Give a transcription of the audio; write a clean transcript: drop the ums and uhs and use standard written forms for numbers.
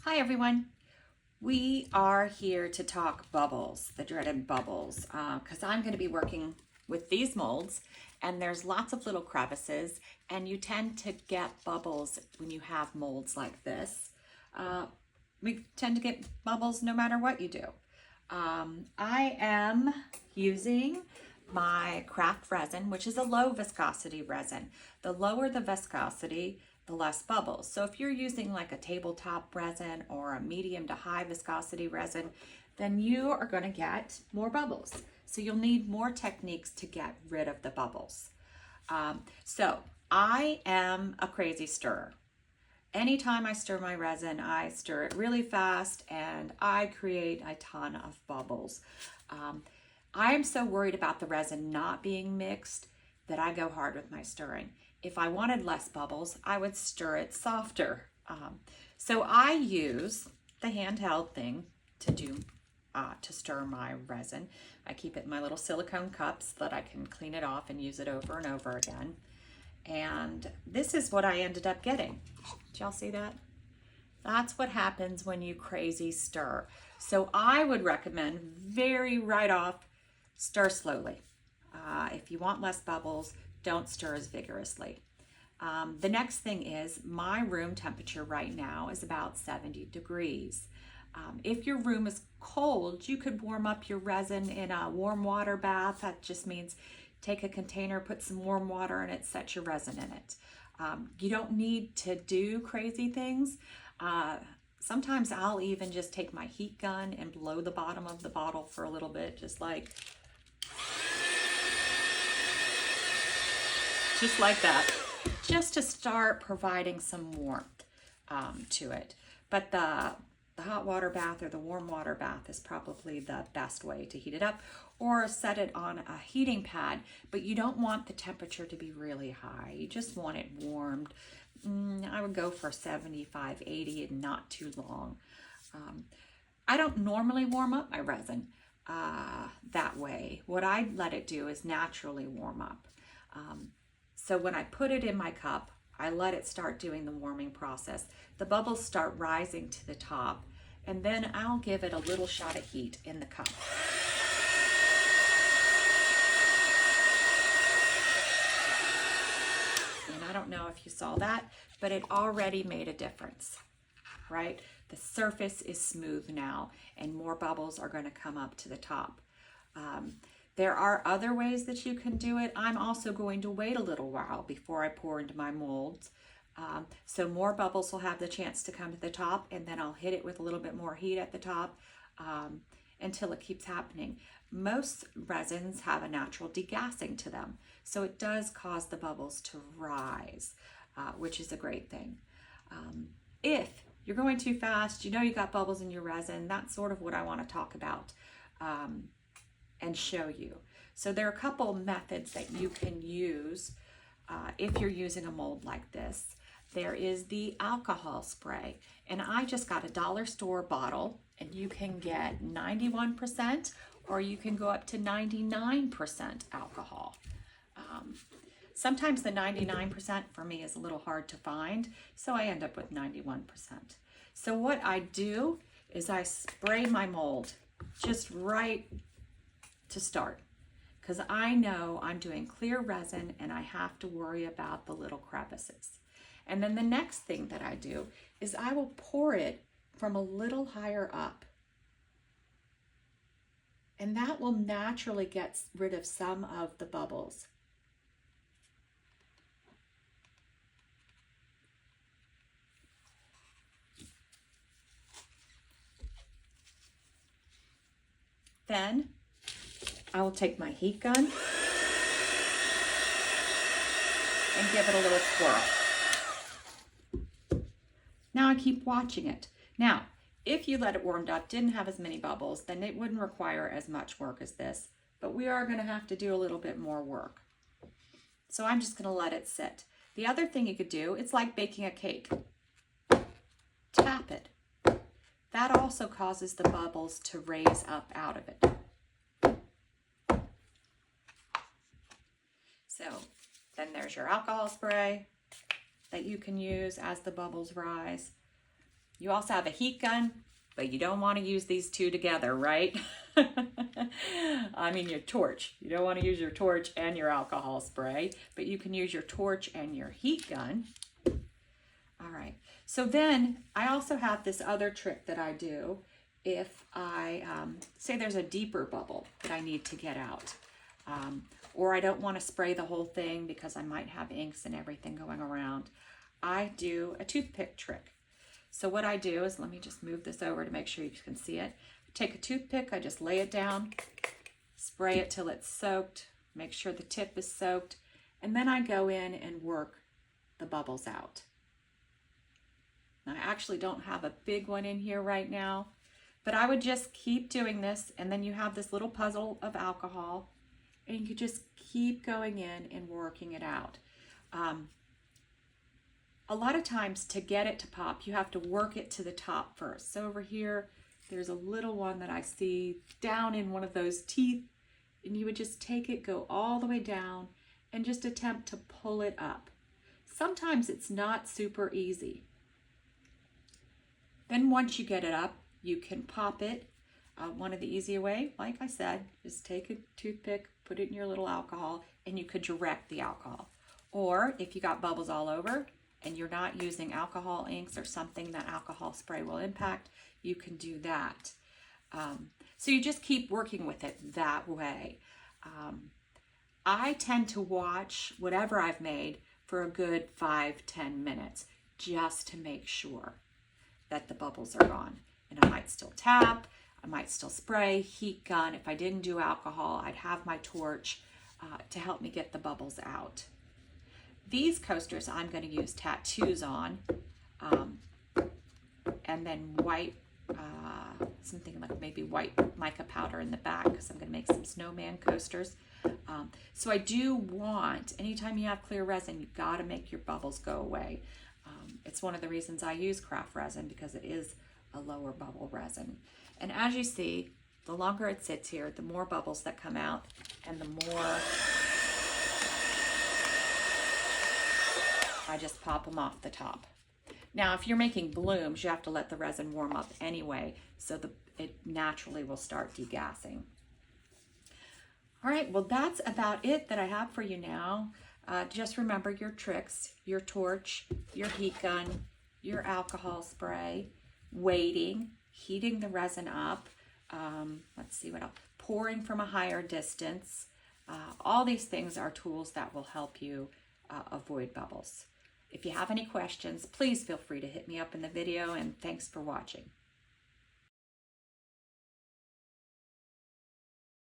Hi everyone. We are here to talk bubbles, the dreaded bubbles, because I'm going to be working with these molds, and there's lots of little crevices, and you tend to get bubbles when you have molds like this. We tend to get bubbles no matter what you do. I am using my craft resin, which is a low viscosity resin. The lower the viscosity, the less bubbles. So if you're using like a tabletop resin or a medium to high viscosity resin, then you are going to get more bubbles. So you'll need more techniques to get rid of the bubbles. So I am a crazy stirrer. Anytime I stir my resin, I stir it really fast and I create a ton of bubbles. I'm so worried about the resin not being mixed that I go hard with my stirring. If I wanted less bubbles, I would stir it softer. So I use the handheld thing to stir my resin. I keep it in my little silicone cups so that I can clean it off and use it over and over again. And this is what I ended up getting. Did y'all see that? That's what happens when you crazy stir. So I would recommend very right off, stir slowly. If you want less bubbles, don't stir as vigorously. The next thing is my room temperature right now is about 70 degrees. If your room is cold, you could warm up your resin in a warm water bath. That just means take a container, put some warm water in it, set your resin in it. You don't need to do crazy things. Sometimes I'll even just take my heat gun and blow the bottom of the bottle for a little bit, just like that, just to start providing some warmth to it. But the hot water bath or the warm water bath is probably the best way to heat it up, or set it on a heating pad, but you don't want the temperature to be really high. You just want it warmed. I would go for 75, 80 and not too long. I don't normally warm up my resin that way. What I let it do is naturally warm up. So when I put it in my cup, I let it start doing the warming process. The bubbles start rising to the top, and then I'll give it a little shot of heat in the cup. And I don't know if you saw that, but it already made a difference, right? The surface is smooth now, and more bubbles are going to come up to the top. There are other ways that you can do it. I'm also going to wait a little while before I pour into my molds. So more bubbles will have the chance to come to the top, and then I'll hit it with a little bit more heat at the top until it keeps happening. Most resins have a natural degassing to them, so it does cause the bubbles to rise, which is a great thing. If you're going too fast, you know you got bubbles in your resin, that's sort of what I want to talk about and show you. So there are a couple methods that you can use if you're using a mold like this. There is the alcohol spray, and I just got a dollar store bottle, and you can get 91% or you can go up to 99% alcohol. Sometimes the 99% for me is a little hard to find, so I end up with 91%. So what I do is I spray my mold just right to start, because I know I'm doing clear resin and I have to worry about the little crevices. And then the next thing that I do is I will pour it from a little higher up. And that will naturally get rid of some of the bubbles. Then I will take my heat gun and give it a little swirl. Now I keep watching it. Now, if you let it warmed up, didn't have as many bubbles, then it wouldn't require as much work as this, but we are going to have to do a little bit more work. So I'm just going to let it sit. The other thing you could do, it's like baking a cake. Tap it. That also causes the bubbles to raise up out of it. So then there's your alcohol spray that you can use as the bubbles rise. You also have a heat gun, but you don't want to use these two together, right? I mean your torch. You don't want to use your torch and your alcohol spray, but you can use your torch and your heat gun. All right, so then I also have this other trick that I do if I, say there's a deeper bubble that I need to get out. Or I don't want to spray the whole thing because I might have inks and everything going around. I do a toothpick trick. So what I do is, let me just move this over to make sure you can see it. Take a toothpick, I just lay it down, spray it till it's soaked, make sure the tip is soaked, and then I go in and work the bubbles out. Now, I actually don't have a big one in here right now, but I would just keep doing this, and then you have this little puzzle of alcohol, and you could just keep going in and working it out. A lot of times to get it to pop, you have to work it to the top first. So over here, there's a little one that I see down in one of those teeth, and you would just take it, go all the way down, and just attempt to pull it up. Sometimes it's not super easy. Then once you get it up, you can pop it. One of the easier way, like I said, is take a toothpick, put it in your little alcohol, and you could direct the alcohol. Or if you got bubbles all over and you're not using alcohol inks or something that alcohol spray will impact, you can do that. So you just keep working with it that way. I tend to watch whatever I've made for a good 5-10 minutes just to make sure that the bubbles are gone. And I might still tap, I might still spray, heat gun. If I didn't do alcohol, I'd have my torch to help me get the bubbles out. These coasters I'm going to use tattoos on, and then white, something like maybe white mica powder in the back, because I'm going to make some snowman coasters. So I do want, anytime you have clear resin, you've got to make your bubbles go away. It's one of the reasons I use craft resin, because it is a lower bubble resin. And as you see, the longer it sits here, the more bubbles that come out, and the more I just pop them off the top. Now, if you're making blooms, you have to let the resin warm up anyway, so it naturally will start degassing. All right, well, that's about it that I have for you now. Just remember your tricks: your torch, your heat gun, your alcohol spray, waiting, heating the resin up, let's see what else, pouring from a higher distance. All these things are tools that will help you avoid bubbles. If you have any questions, please feel free to hit me up in the video, and thanks for watching.